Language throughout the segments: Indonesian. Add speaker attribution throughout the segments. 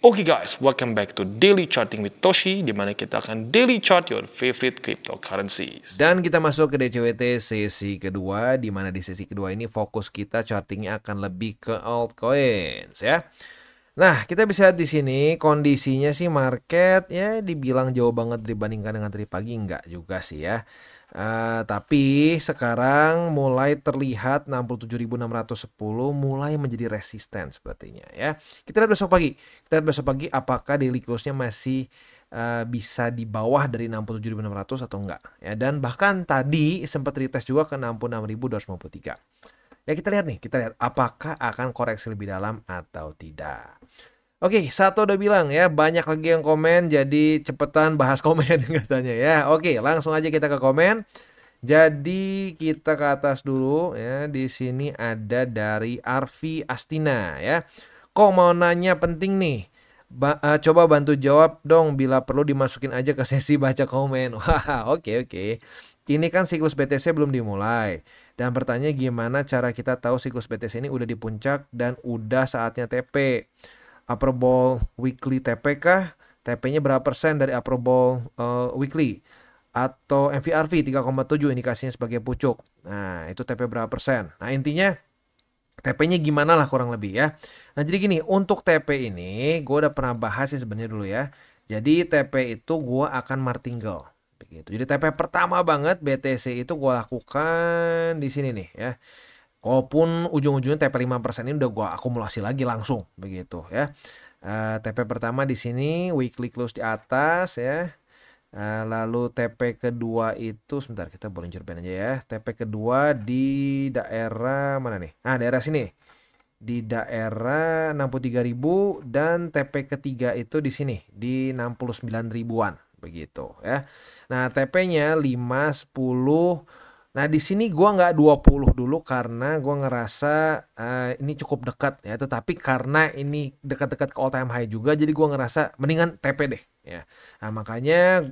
Speaker 1: Oke guys, welcome back to Daily Charting with Toshi, di mana kita akan daily chart your favorite cryptocurrencies.
Speaker 2: Dan kita masuk ke DCWT sesi kedua, di mana di sesi kedua ini fokus kita chartingnya akan lebih ke altcoins ya. Nah, kita bisa lihat di sini kondisinya sih market ya dibilang jauh banget dibandingkan dengan tadi pagi, enggak juga sih ya. Tapi sekarang mulai terlihat 67.610 mulai menjadi resisten sepertinya ya. Kita lihat besok pagi. Kita lihat besok pagi apakah daily close-nya masih bisa di bawah dari 67.600 atau enggak ya. Dan bahkan tadi sempat retest juga ke 66.253. Ya kita lihat nih, kita lihat apakah akan koreksi lebih dalam atau tidak. Oke, satu udah bilang ya, banyak lagi yang komen, jadi cepetan bahas komen katanya ya. Oke, langsung aja kita ke komen. Jadi kita ke atas dulu ya. Di sini ada dari Arfi Astina ya. Kok mau nanya penting nih? Coba bantu jawab dong, bila perlu dimasukin aja ke sesi baca komen. Wah, oke. Ini kan siklus BTC belum dimulai. Dan pertanyaan gimana cara kita tahu siklus BTC ini udah di puncak dan udah saatnya TP? Upper Bowl Weekly TP kah? TP-nya berapa persen dari Upper Bowl Weekly? Atau MVRV 3,7 indikasinya sebagai pucuk. Nah, itu TP berapa persen? Nah, intinya TP-nya gimana lah kurang lebih ya. Nah, jadi gini, untuk TP ini gue udah pernah bahas sih sebenarnya dulu ya. Jadi TP itu gue akan martingale. Begitu. Jadi TP pertama banget BTC itu gue lakukan di sini nih ya. Walaupun ujung-ujungnya TP 5% ini udah gue akumulasi lagi langsung begitu ya. TP pertama di sini weekly close di atas ya. Lalu TP kedua itu sebentar kita Bollinger Band aja ya. TP kedua di daerah mana nih? Nah, daerah sini. Di daerah 63.000 dan TP ketiga itu di sini di 69 ribuan begitu ya. Nah, TP-nya 5 10. Nah, di sini gua nggak 20 dulu karena gua ngerasa ini cukup dekat ya, tetapi karena ini dekat-dekat ke all time high juga jadi gua ngerasa mendingan TP deh ya. Nah, makanya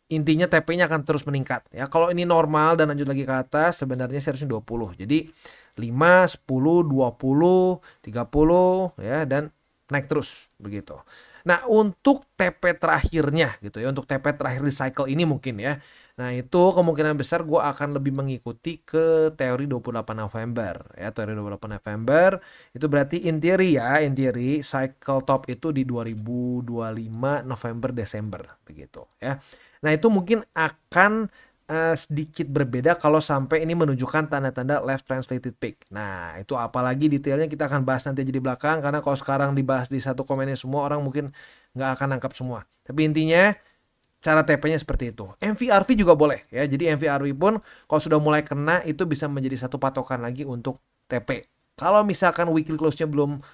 Speaker 2: intinya TP-nya akan terus meningkat ya. Kalau ini normal dan lanjut lagi ke atas sebenarnya seharusnya 20. Jadi 5, 10, 20, 30 ya dan naik terus begitu. Nah, untuk TP terakhirnya gitu ya, untuk TP terakhir di cycle ini mungkin ya. Nah, itu kemungkinan besar gue akan lebih mengikuti ke teori 28 November ya. Teori 28 November itu berarti in theory cycle top itu di 2025 November Desember begitu ya. Nah, itu mungkin akan sedikit berbeda kalau sampai ini menunjukkan tanda-tanda left translated peak. Nah, itu apalagi detailnya kita akan bahas nanti aja di belakang, karena kalau sekarang dibahas di satu komennya semua orang mungkin nggak akan nangkap semua. Tapi intinya cara TP-nya seperti itu. MVRV juga boleh ya. Jadi MVRV pun kalau sudah mulai kena itu bisa menjadi satu patokan lagi untuk TP. Kalau misalkan weekly close-nya belum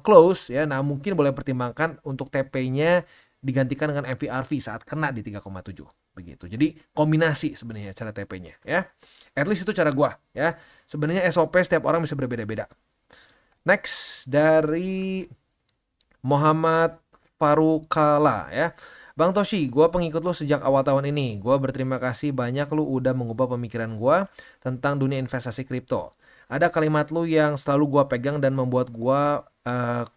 Speaker 2: close ya, nah mungkin boleh pertimbangkan untuk TP-nya digantikan dengan MVRV saat kena di 3,7 begitu. Jadi kombinasi sebenarnya cara TP-nya ya. At least itu cara gua ya. Sebenarnya SOP setiap orang bisa berbeda-beda. Next dari Muhammad Farukala ya. Bang Toshi, gua pengikut lu sejak awal tahun ini. Gua berterima kasih banyak lu udah mengubah pemikiran gua tentang dunia investasi kripto. Ada kalimat lu yang selalu gua pegang dan membuat gua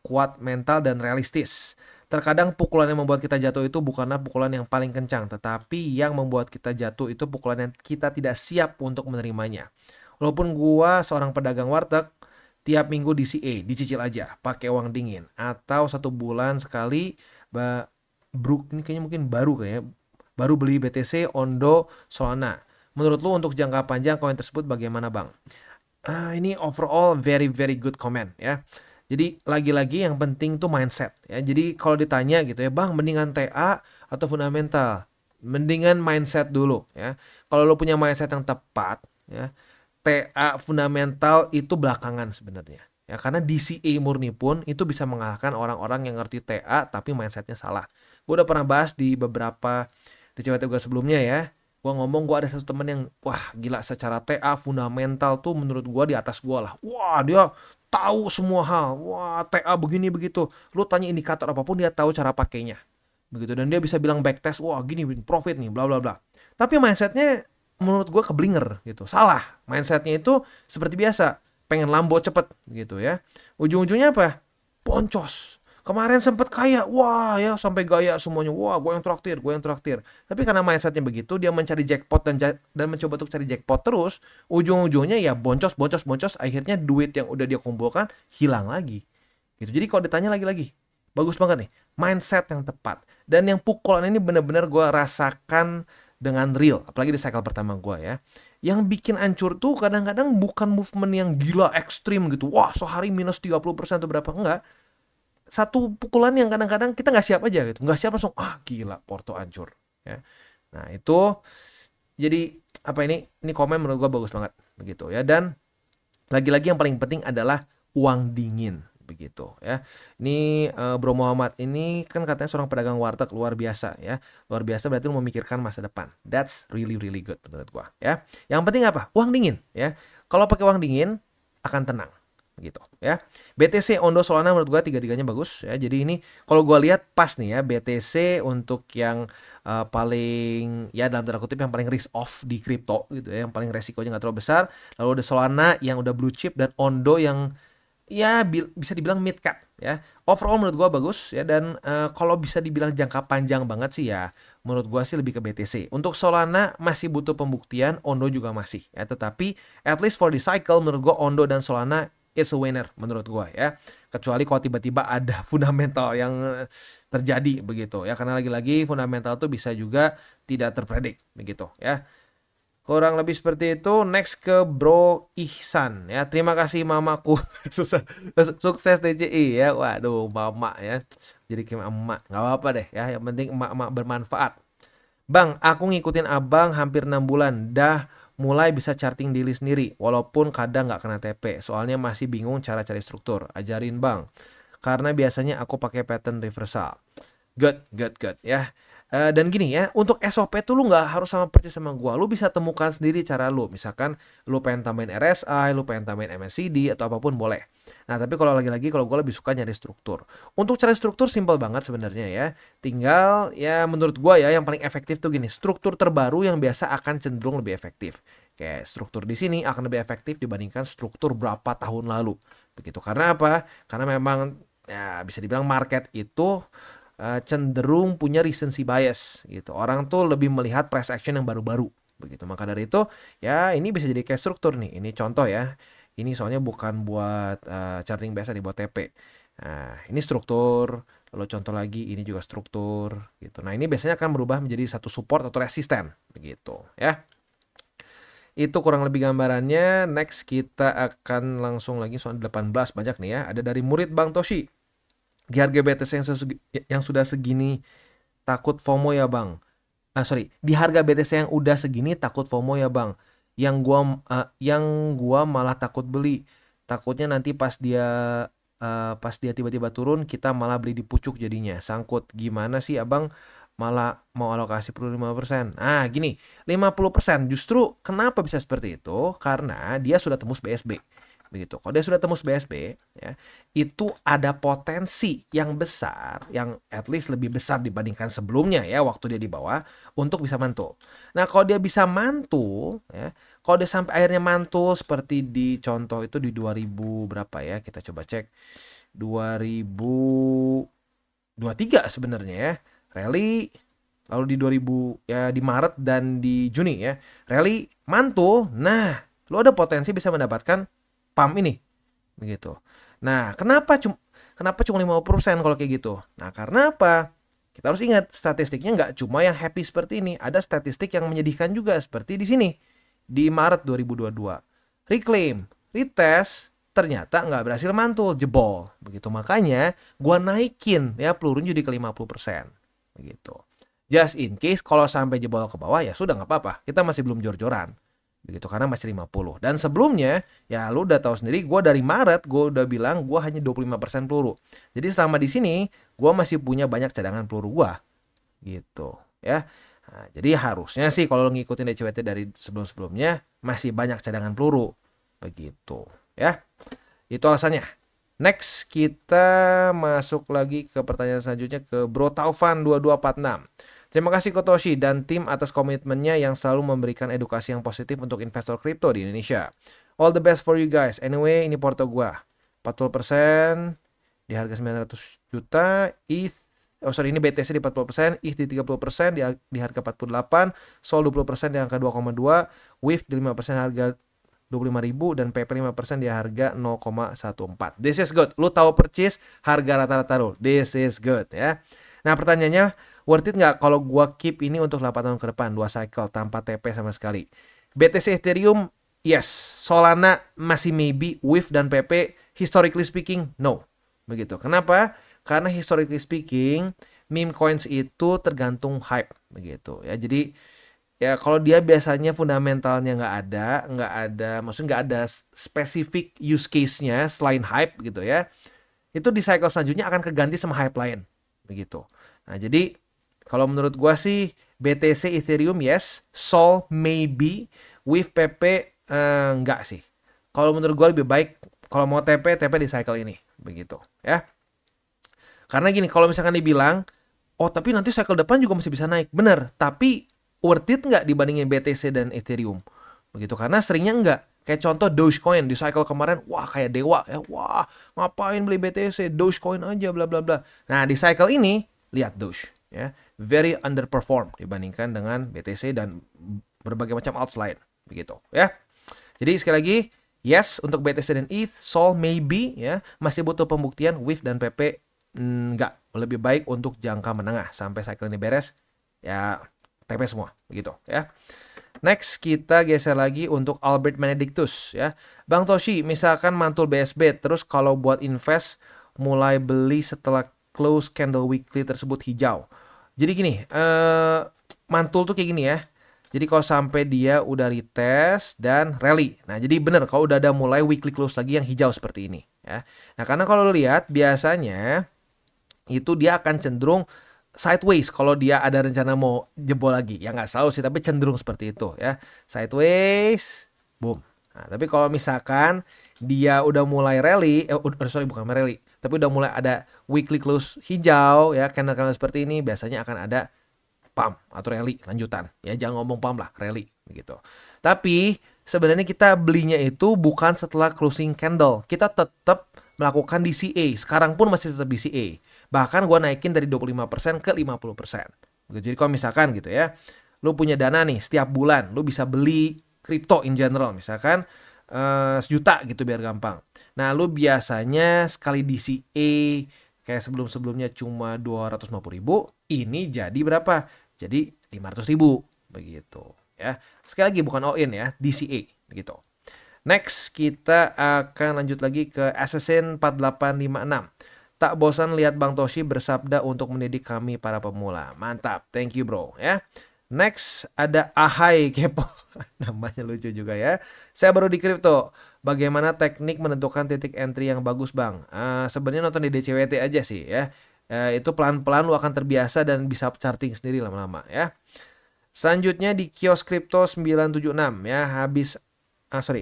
Speaker 2: kuat mental dan realistis. Terkadang pukulan yang membuat kita jatuh itu bukanlah pukulan yang paling kencang, tetapi yang membuat kita jatuh itu pukulan yang kita tidak siap untuk menerimanya. Walaupun gua seorang pedagang warteg, tiap minggu DCA, dicicil aja, pakai uang dingin, atau 1 bulan sekali, ini kayaknya mungkin baru beli BTC, Ondo, Solana. Menurut lu untuk jangka panjang koin tersebut bagaimana bang? Ini overall very good comment ya. Jadi lagi-lagi yang penting tuh mindset ya. Jadi kalau ditanya gitu ya, bang mendingan TA atau fundamental? Mendingan mindset dulu ya. Kalau lo punya mindset yang tepat ya, TA fundamental itu belakangan sebenarnya. Ya, karena DCA murni pun itu bisa mengalahkan orang-orang yang ngerti TA tapi mindsetnya salah. Gue udah pernah bahas di beberapa DCWT gue sebelumnya ya. Gue ngomong gue ada satu temen yang wah gila secara TA fundamental tuh menurut gue di atas gue lah. Wah dia tahu semua hal. Wah TA begini begitu. Lu tanya indikator apapun dia tahu cara pakainya. Begitu, dan dia bisa bilang backtest, wah gini profit nih bla bla bla. Tapi mindsetnya menurut gue keblinger gitu. Salah. Mindsetnya itu seperti biasa, pengen Lambo cepet gitu ya. Ujung-ujungnya apa? Boncos. Kemarin sempet kaya, wah ya sampai gaya semuanya, wah gue yang traktir, gue yang traktir. Tapi karena mindsetnya begitu, dia mencari jackpot dan mencoba untuk cari jackpot terus, ujung-ujungnya ya boncos, boncos, boncos, akhirnya duit yang udah dia kumpulkan hilang lagi. Gitu. Jadi kalau ditanya lagi-lagi, bagus banget nih, mindset yang tepat. Dan yang pukulan ini bener-bener gue rasakan dengan real, apalagi di cycle pertama gue ya. Yang bikin hancur tuh kadang-kadang bukan movement yang gila ekstrim gitu. Wah, sehari minus 30% atau berapa, enggak. Satu pukulan yang kadang-kadang kita nggak siap aja gitu. Nggak siap langsung, gila, Porto hancur. Ya. Nah, itu jadi apa ini? Ini komen menurut gue bagus banget begitu ya. Dan lagi-lagi yang paling penting adalah uang dingin begitu ya. Ini Bro Muhammad ini kan katanya seorang pedagang warteg luar biasa ya. Luar biasa berarti lu memikirkan masa depan. That's really really good menurut gua ya. Yang penting apa? Uang dingin ya. Kalau pakai uang dingin akan tenang gitu ya. BTC, Ondo, Solana menurut gua tiga-tiganya bagus ya. Jadi ini kalau gua lihat pas nih ya, BTC untuk yang paling ya dalam tanda kutip yang paling risk off di kripto gitu ya, yang paling resikonya nggak terlalu besar. Lalu ada Solana yang udah blue chip dan Ondo yang ya bisa dibilang mid cap ya. Overall menurut gua bagus ya. Dan kalau bisa dibilang jangka panjang banget sih ya, menurut gua sih lebih ke BTC. Untuk Solana masih butuh pembuktian, Ondo juga masih ya. Tetapi at least for the cycle menurut gua Ondo dan Solana it's a winner menurut gua ya. Kecuali kalau tiba-tiba ada fundamental yang terjadi begitu ya. Karena lagi-lagi fundamental tuh bisa juga tidak terpredik begitu ya. Kurang lebih seperti itu. Next ke Bro Ihsan ya. Terima kasih mamaku. Sukses DCI ya. Waduh, mama ya. Jadi kayak emak. Gak apa-apa deh ya. Yang penting emak-emak bermanfaat. Bang, aku ngikutin abang hampir 6 bulan. Dah mulai bisa charting daily sendiri. Walaupun kadang gak kena TP. Soalnya masih bingung cara cari struktur. Ajarin bang. Karena biasanya aku pakai pattern reversal. Good ya. Dan gini ya, untuk SOP tuh lu nggak harus sama persis sama gua. Lu bisa temukan sendiri cara lu. Misalkan lu pengen tambahin RSI, lu pengen tambahin MACD atau apapun boleh. Nah, tapi kalau lagi-lagi kalau gua lebih suka nyari struktur. Untuk cari struktur simple banget sebenarnya ya. Tinggal ya menurut gua ya yang paling efektif tuh gini, struktur terbaru yang biasa akan cenderung lebih efektif. Kayak struktur di sini akan lebih efektif dibandingkan struktur berapa tahun lalu. Begitu. Karena apa? Karena memang ya bisa dibilang market itu cenderung punya recency bias gitu. Orang tuh lebih melihat price action yang baru-baru begitu. Maka dari itu ya ini bisa jadi kayak struktur nih. Ini contoh ya. Ini soalnya bukan buat charting biasa nih, buat TP. Nah, ini struktur. Lalu contoh lagi ini juga struktur gitu. Nah, ini biasanya akan berubah menjadi satu support atau resisten begitu ya. Itu kurang lebih gambarannya. Next kita akan langsung lagi soal 18 banyak nih ya. Ada dari murid Bang Toshi. Di harga BTC yang sudah segini takut FOMO ya bang. Di harga BTC yang udah segini takut FOMO ya bang. Yang gua malah takut beli. Takutnya nanti pas dia tiba-tiba turun kita malah beli di pucuk jadinya. Sangkut gimana sih abang malah mau alokasi perlu 5%. Nah gini, 50% justru kenapa bisa seperti itu? Karena dia sudah tembus BSB. Begitu. Kalau dia sudah tembus BSB ya, itu ada potensi yang besar, yang at least lebih besar dibandingkan sebelumnya ya waktu dia di bawah untuk bisa mantul. Nah, kalau dia bisa mantul ya, kalau dia sampai akhirnya mantul seperti di contoh itu di 2000 berapa ya, kita coba cek 2023 sebenarnya ya. Rally lalu di 2000 ya di Maret dan di Juni ya. Rally mantul. Nah, lo ada potensi bisa mendapatkan pump ini begitu. Nah, kenapa cuma 50% kalau kayak gitu? Nah, karena apa? Kita harus ingat statistiknya nggak cuma yang happy seperti ini, ada statistik yang menyedihkan juga seperti di sini di Maret 2022. Reclaim, retest, ternyata nggak berhasil mantul, jebol. Begitu makanya gua naikin ya pelurunya jadi ke 50%. Begitu. Just in case kalau sampai jebol ke bawah ya sudah nggak apa-apa. Kita masih belum jor-joran. Begitu karena masih 50. Dan sebelumnya ya lu udah tahu sendiri gue dari Maret gue udah bilang gue hanya 25% peluru. Jadi selama di sini gue masih punya banyak cadangan peluru gue. Gitu ya. Nah, jadi harusnya sih kalau lu ngikutin DCWT dari sebelum-sebelumnya masih banyak cadangan peluru. Begitu ya. Itu alasannya. Next kita masuk lagi ke pertanyaan selanjutnya ke Bro Taufan 2246. Terima kasih Kotoshi dan tim atas komitmennya yang selalu memberikan edukasi yang positif untuk investor kripto di Indonesia. All the best for you guys. Anyway, ini porto gua. 40% di harga 900 juta, ini BTC di 40%, ETH di 30% di harga 48, SOL 20% di angka 2,2, WIF di 5% harga 25.000 dan PP 5% di harga 0,14. This is good. Lu tahu purchase harga rata-rata lu. This is good ya. Nah, pertanyaannya worth it nggak kalau gua keep ini untuk 8 tahun ke depan, 2 cycle tanpa TP sama sekali? BTC Ethereum yes, Solana masih maybe, WIF dan PP historically speaking no. Begitu. Kenapa? Karena historically speaking meme coins itu tergantung hype begitu ya. Jadi ya kalau dia biasanya fundamentalnya nggak ada, maksudnya nggak ada spesifik use case-nya selain hype gitu ya. Itu di cycle selanjutnya akan keganti sama hype lain begitu. Nah, jadi kalau menurut gua sih BTC Ethereum yes, Sol maybe, WIF PP enggak sih. Kalau menurut gua lebih baik kalau mau TP di cycle ini begitu ya. Karena gini, kalau misalkan dibilang oh tapi nanti cycle depan juga masih bisa naik. Bener, tapi worth it nggak dibandingin BTC dan Ethereum begitu, karena seringnya enggak. Kayak contoh Dogecoin di cycle kemarin, wah kayak dewa ya, wah ngapain beli BTC, Dogecoin aja bla bla bla. Nah di cycle ini lihat Doge ya, very underperform dibandingkan dengan BTC dan berbagai macam alts lain begitu ya. Jadi sekali lagi yes untuk BTC dan ETH, SOL maybe ya, masih butuh pembuktian. WIF dan PP enggak, lebih baik untuk jangka menengah sampai cycle ini beres ya, TP semua begitu ya. Next kita geser lagi untuk Albert Benedictus ya. Bang Toshi, misalkan mantul BSB terus kalau buat invest mulai beli setelah close candle weekly tersebut hijau. Jadi gini, mantul tuh kayak gini ya. Jadi kalau sampai dia udah retest dan rally. Nah, jadi bener kalau udah ada mulai weekly close lagi yang hijau seperti ini ya. Nah, karena kalau lihat biasanya itu dia akan cenderung sideways kalau dia ada rencana mau jebol lagi. Ya nggak selalu sih, tapi cenderung seperti itu ya. Sideways, boom. Nah, tapi kalau misalkan dia udah mulai rally, bukan rally, tapi udah mulai ada weekly close hijau ya, candle-candle seperti ini biasanya akan ada pump atau rally lanjutan. Ya jangan ngomong pump lah, rally begitu. Tapi sebenarnya kita belinya itu bukan setelah closing candle. Kita tetap melakukan DCA. Sekarang pun masih tetap DCA. Bahkan gue naikin dari 25% ke 50%. Jadi kalau misalkan gitu ya, lu punya dana nih setiap bulan, lu bisa beli kripto in general. Misalkan 1 juta gitu biar gampang. Nah lu biasanya sekali DCA kayak sebelum-sebelumnya cuma 250.000, ini jadi berapa? Jadi 500.000 begitu ya. Sekali lagi bukan all in ya, DCA begitu. Next kita akan lanjut lagi ke Assassin 4856. Tak bosan lihat Bang Toshi bersabda untuk mendidik kami para pemula. Mantap, thank you bro ya. Next ada Ahai Kepo. Namanya lucu juga ya. Saya baru di kripto. Bagaimana teknik menentukan titik entry yang bagus Bang? Sebenarnya nonton di DCWT aja sih ya. Itu pelan-pelan lu akan terbiasa dan bisa charting sendiri lama-lama ya. Selanjutnya di kios kripto 976 ya.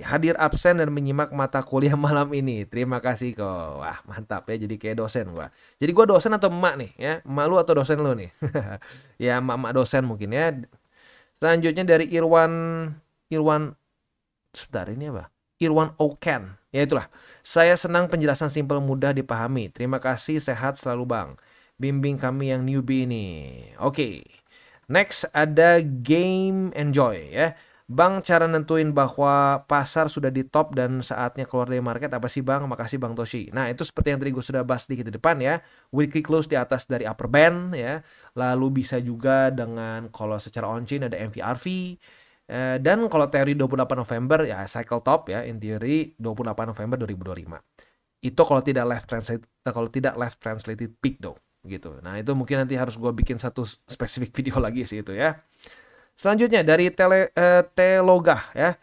Speaker 2: Hadir absen dan menyimak mata kuliah malam ini. Terima kasih kok. Wah mantap ya, jadi kayak dosen gua. Jadi gua dosen atau emak nih ya? Emak lu atau dosen lu nih? Ya emak dosen mungkin ya. Selanjutnya dari Irwan sebentar ini apa? Irwan Oken. Ya itulah. Saya senang penjelasan simpel mudah dipahami. Terima kasih, sehat selalu Bang. Bimbing kami yang newbie ini. Oke. Next ada Game Enjoy ya. Bang, cara nentuin bahwa pasar sudah di top dan saatnya keluar dari market apa sih Bang? Makasih Bang Toshi. Nah itu seperti yang tadi gue sudah bahas sedikit di depan ya. Weekly close di atas dari upper band ya. Lalu bisa juga dengan kalau secara on-chain ada MVRV. Dan kalau teori 28 November ya cycle top ya. In theory 28 November 2025. Itu kalau tidak left translated peak though. Gitu. Nah itu mungkin nanti harus gue bikin satu spesifik video lagi sih itu ya. Selanjutnya dari Telogah ya.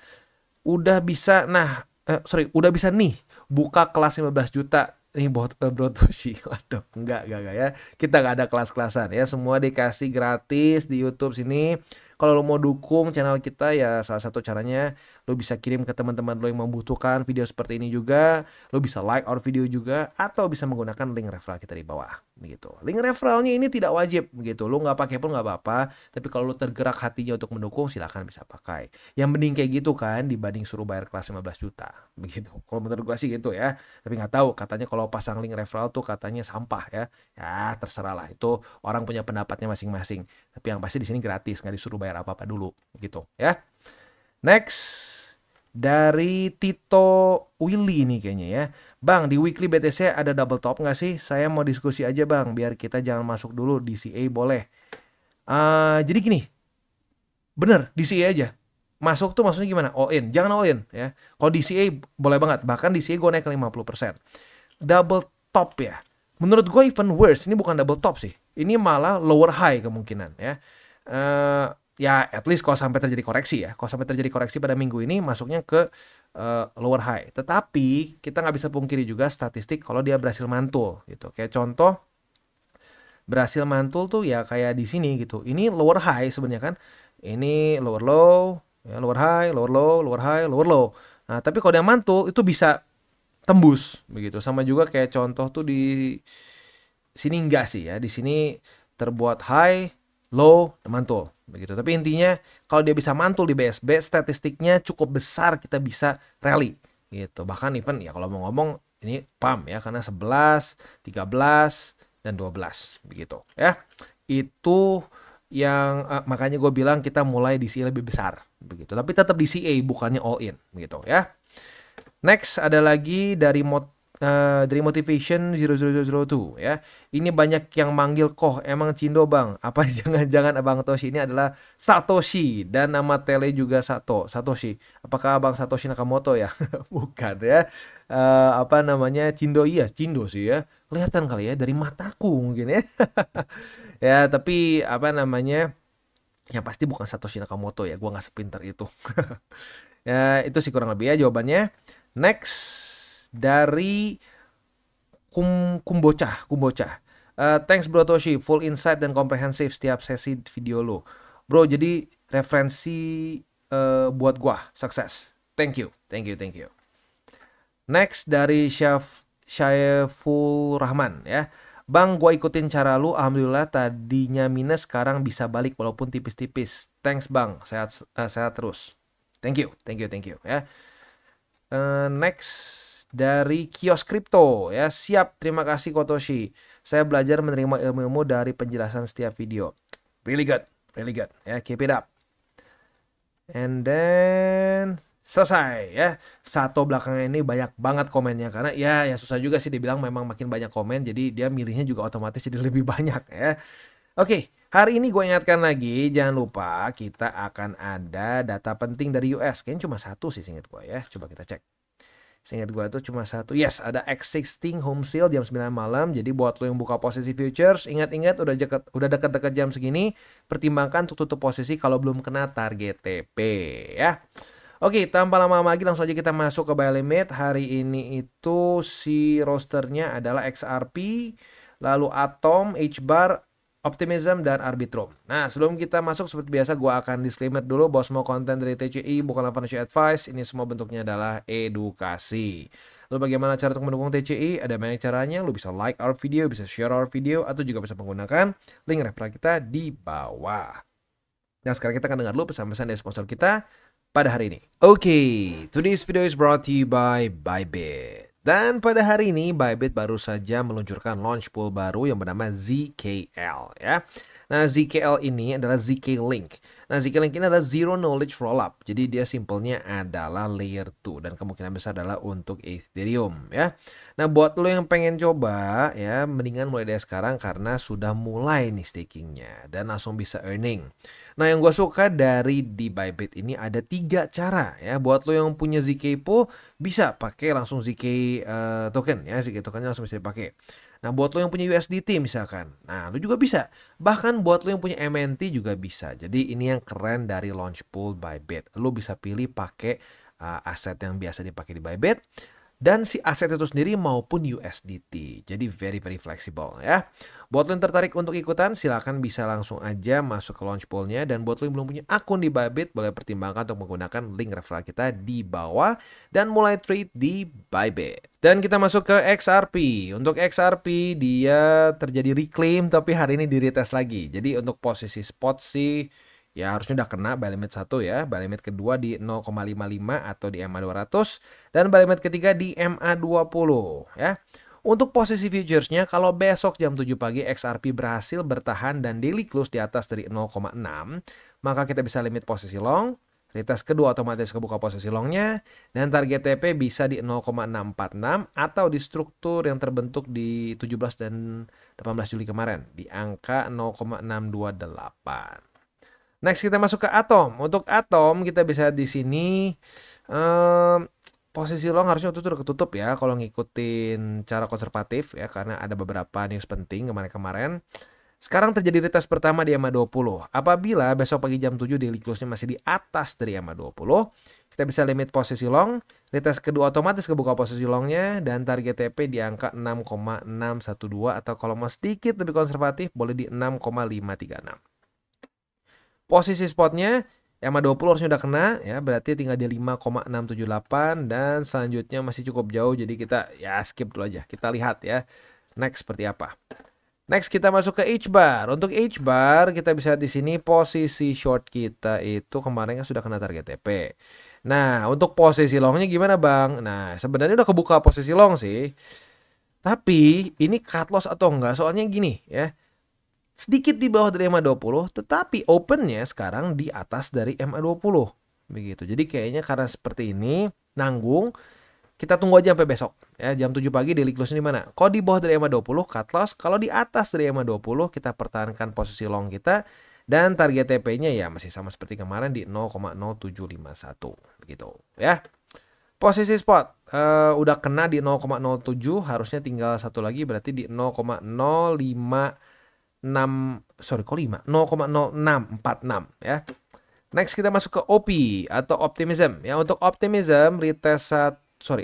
Speaker 2: Udah bisa nih buka kelas 15 juta nih Bro Toshi. Waduh, enggak ya. Kita enggak ada kelas-kelasan ya. Semua dikasih gratis di YouTube sini. Kalau lo mau dukung channel kita ya salah satu caranya lo bisa kirim ke teman-teman lo yang membutuhkan video seperti ini juga. Lo bisa like our video juga atau bisa menggunakan link referral kita di bawah begitu. Link referralnya ini tidak wajib begitu. Lo nggak pakai pun nggak apa-apa. Tapi kalau lo tergerak hatinya untuk mendukung silahkan bisa pakai. Yang mending kayak gitu kan dibanding suruh bayar kelas 15 juta begitu. Kalau menurut gua sih gitu ya. Tapi nggak tahu katanya kalau pasang link referral tuh katanya sampah ya. Ya terserah lah itu orang punya pendapatnya masing-masing. Tapi yang pasti di sini gratis, nggak disuruh bayar apa-apa dulu, gitu ya. Next dari Tito Willy ini kayaknya ya. Bang, di weekly BTC ada double top nggak sih? Saya mau diskusi aja bang, biar kita jangan masuk dulu DCA boleh. Jadi gini, bener DCA aja. Masuk tuh maksudnya gimana? All in, jangan all in ya. Kalau DCA boleh banget, bahkan DCA gue naik ke 50%. Double top ya. Menurut gue even worse, ini bukan double top sih. Ini malah lower high kemungkinan ya. Ya at least kalau sampai terjadi koreksi ya. Kalau sampai terjadi koreksi pada minggu ini masuknya ke lower high. Tetapi kita nggak bisa pungkiri juga statistik kalau dia berhasil mantul gitu. Kayak contoh berhasil mantul tuh ya kayak di sini gitu. Ini lower high sebenarnya kan. Ini lower low, ya, lower high, lower low, lower high, lower low. Nah tapi kalau dia mantul itu bisa tembus begitu. Sama juga kayak contoh tuh di sini enggak sih ya. Di sini terbuat high, low, mantul begitu. Tapi intinya kalau dia bisa mantul di BSB, statistiknya cukup besar kita bisa rally gitu. Bahkan even ya kalau mau ngomong ini pump ya karena 11, 13 dan 12 begitu ya. Itu yang makanya gue bilang kita mulai DCA lebih besar begitu. Tapi tetap DCA bukannya all in begitu ya. Next ada lagi dari Motivation 0002 ya. Ini banyak yang manggil Koh, emang Cindo bang? Apa jangan-jangan Abang Toshi ini adalah Satoshi dan nama tele juga Satoshi. Apakah Abang Satoshi Nakamoto ya? Bukan ya. Apa namanya Cindo, iya Cindo sih ya. Kelihatan kali ya dari mataku mungkin ya. Ya tapi apa namanya? Ya pasti bukan Satoshi Nakamoto ya. Gua nggak sepintar itu. Ya itu sih kurang lebih ya jawabannya. Next dari Kumbocah. Thanks Bro Toshi, full insight dan komprehensif setiap sesi video lo. Bro, jadi referensi buat gua sukses. Thank you. Next dari Syaiful Rahman ya. Bang, gua ikutin cara lu, alhamdulillah tadinya minus sekarang bisa balik walaupun tipis-tipis. Thanks bang, sehat terus. Thank you ya. Next dari Kios Crypto ya. Siap, terima kasih Kotoshi. Saya belajar menerima ilmu-ilmu dari penjelasan setiap video. Really good ya. Keep it up. And then selesai ya. Sato belakangan ini banyak banget komennya karena ya susah juga sih dibilang memang makin banyak komen jadi dia milihnya juga otomatis jadi lebih banyak ya. Oke, hari ini gue ingatkan lagi, jangan lupa kita akan ada data penting dari US. Kayaknya cuma satu sih seingat gue ya. Coba kita cek. Seingat gue itu cuma satu. Yes, ada X16 home sale jam 9 malam. Jadi buat lo yang buka posisi futures, ingat-ingat udah dekat-dekat jam segini, pertimbangkan untuk tutup posisi kalau belum kena target TP ya. Oke, tanpa lama-lama lagi langsung aja kita masuk ke buy limit. Hari ini itu si rosternya adalah XRP, lalu Atom, HBAR, Optimism, dan Arbitrum. Nah, sebelum kita masuk seperti biasa, gue akan disclaimer dulu bahwa semua konten dari TCI bukanlah financial advice. Ini semua bentuknya adalah edukasi. Lalu bagaimana cara untuk mendukung TCI? Ada banyak caranya. Lu bisa like our video, bisa share our video, atau juga bisa menggunakan link referral kita di bawah. Nah, sekarang kita akan dengar dulu pesan-pesan dari sponsor kita pada hari ini. Oke, today's video is brought to you by Bybit. Dan pada hari ini Bybit baru saja meluncurkan launch pool baru yang bernama ZKL ya. Nah ZKL ini adalah ZK Link. Nah ZK Link ini adalah Zero Knowledge Rollup. Jadi dia simpelnya adalah layer 2 dan kemungkinan besar adalah untuk Ethereum ya. Nah buat lo yang pengen coba ya mendingan mulai dari sekarang karena sudah mulai nih stakingnya dan langsung bisa earning. Nah yang gue suka dari di Bybit ini ada 3 cara ya. Buat lo yang punya ZK pool bisa pakai langsung ZK token ya. ZK tokennya langsung bisa dipakai. Nah buat lo yang punya USDT misalkan, nah lo juga bisa. Bahkan buat lo yang punya MNT juga bisa. Jadi ini yang keren dari launch pool Bybit. Lo bisa pilih pakai aset yang biasa dipakai di Bybit. dan si aset itu sendiri maupun USDT. Jadi very flexible ya. Buat lo yang tertarik untuk ikutan, silakan bisa langsung aja masuk ke launch pool-nya. Dan buat lo yang belum punya akun di Bybit, boleh pertimbangkan untuk menggunakan link referral kita di bawah dan mulai trade di Bybit. Dan kita masuk ke XRP. Untuk XRP dia terjadi reclaim tapi hari ini di retest lagi. Jadi untuk posisi spot sih ya harusnya udah kena buy limit 1 ya. Buy limit kedua di 0,55 atau di MA200 dan buy limit ketiga di MA20 ya. Untuk posisi futuresnya kalau besok jam 7 pagi XRP berhasil bertahan dan daily close di atas dari 0,6, maka kita bisa limit posisi long. Retest kedua otomatis kebuka posisi longnya dan target TP bisa di 0,646 atau di struktur yang terbentuk di 17 dan 18 Juli kemarin di angka 0,628. Next kita masuk ke Atom. Untuk Atom kita bisa di sini posisi long harusnya itu udah ketutup ya kalau ngikutin cara konservatif ya karena ada beberapa news penting kemarin-kemarin. Sekarang terjadi retest pertama di MA20. Apabila besok pagi jam 7 daily close-nya masih di atas dari MA20, kita bisa limit posisi long. Retest kedua otomatis kebuka posisi longnya dan target TP di angka 6,612 atau kalau mau sedikit lebih konservatif boleh di 6,536. Posisi spotnya MA20 harusnya udah kena ya, berarti tinggal di 5,678 dan selanjutnya masih cukup jauh jadi kita ya skip dulu aja. Kita lihat ya next seperti apa. Next kita masuk ke H-bar. Untuk H-bar kita bisa di sini posisi short kita itu kemarin kan sudah kena target TP. Nah, untuk posisi longnya gimana, Bang? Nah, sebenarnya udah kebuka posisi long sih. Tapi ini cut loss atau enggak? Soalnya gini ya. Sedikit di bawah dari MA20, tetapi opennya sekarang di atas dari MA20. Begitu. Jadi kayaknya karena seperti ini, nanggung, kita tunggu aja sampai besok. Ya, jam 7 pagi daily close di mana? Kalau di bawah dari MA20, cut loss. Kalau di atas dari MA20, kita pertahankan posisi long kita. Dan target TP-nya ya masih sama seperti kemarin di 0,0751. Begitu. Ya. Posisi spot udah kena di 0,07, harusnya tinggal satu lagi berarti di 0,0646 ya. Next kita masuk ke OP atau Optimism ya. Untuk Optimism retest 1,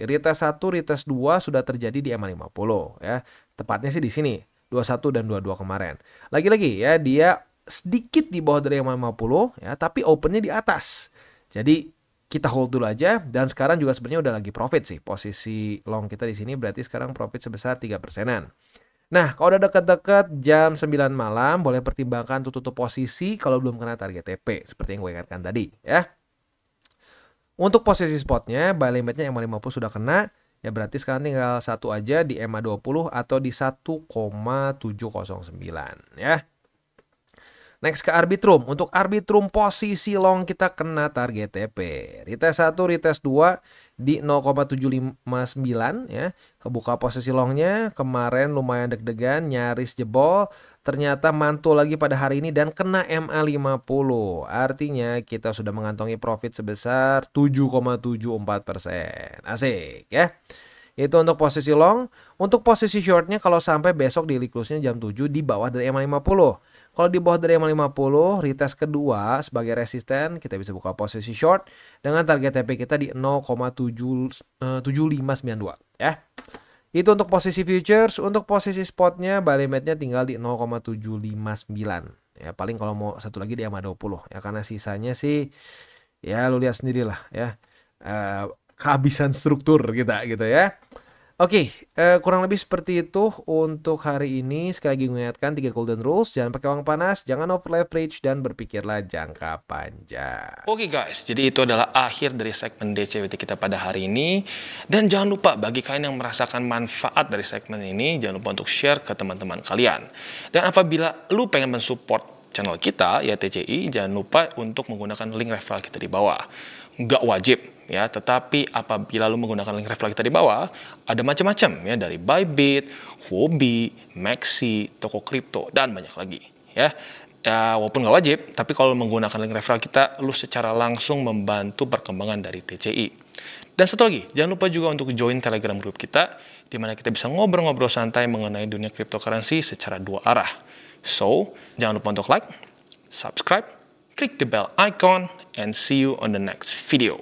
Speaker 2: retest 2 sudah terjadi di MA50 ya. Tepatnya sih di sini 21 dan 22 kemarin. Lagi-lagi ya dia sedikit di bawah dari MA50 ya, tapi opennya di atas. Jadi kita hold dulu aja dan sekarang juga sebenarnya udah lagi profit sih. Posisi long kita di sini berarti sekarang profit sebesar 3%-an. Nah, kalau udah deket-deket jam 9 malam, boleh pertimbangkan untuk tutup posisi kalau belum kena target TP. Seperti yang gue ingatkan tadi, ya. Untuk posisi spotnya, buy limitnya MA50 sudah kena. Ya berarti sekarang tinggal satu aja di MA20 atau di 1,709, ya. Next ke Arbitrum. Untuk Arbitrum posisi long kita kena target TP. Retest 1, retest 2 di 0,759 ya. Kebuka posisi longnya. Kemarin lumayan deg-degan, nyaris jebol. Ternyata mantul lagi pada hari ini dan kena MA50. Artinya kita sudah mengantongi profit sebesar 7,74%. Asik ya. Itu untuk posisi long. Untuk posisi shortnya kalau sampai besok daily close-nya jam 7 di bawah dari MA50. Kalau di bawah dari MA50, retest kedua sebagai resisten, kita bisa buka posisi short dengan target TP kita di 0,7592 ya. Itu untuk posisi futures. Untuk posisi spotnya, buy limitnya tinggal di 0,759 ya. Paling kalau mau satu lagi di MA20 ya, karena sisanya sih ya lu lihat sendirilah ya. Kehabisan struktur kita gitu ya. Oke, kurang lebih seperti itu untuk hari ini. Sekali lagi mengingatkan 3 golden rules. Jangan pakai uang panas, jangan over leverage, dan berpikirlah jangka panjang.
Speaker 1: Oke guys, jadi itu adalah akhir dari segmen DCWT kita pada hari ini. Dan jangan lupa bagi kalian yang merasakan manfaat dari segmen ini, jangan lupa untuk share ke teman-teman kalian. Dan apabila lu pengen mensupport channel kita, ya TCI, jangan lupa untuk menggunakan link referral kita di bawah. Nggak wajib ya, tetapi apabila lu menggunakan link referral kita di bawah, ada macam-macam ya, dari Bybit, Huobi, Maxi, toko kripto, dan banyak lagi ya. Ya, walaupun nggak wajib, tapi kalau menggunakan link referral kita, lu secara langsung membantu perkembangan dari TCI. Dan satu lagi, jangan lupa juga untuk join Telegram group kita, di mana kita bisa ngobrol-ngobrol santai mengenai dunia cryptocurrency secara dua arah. So, jangan lupa untuk like, subscribe, click the bell icon, and see you on the next video.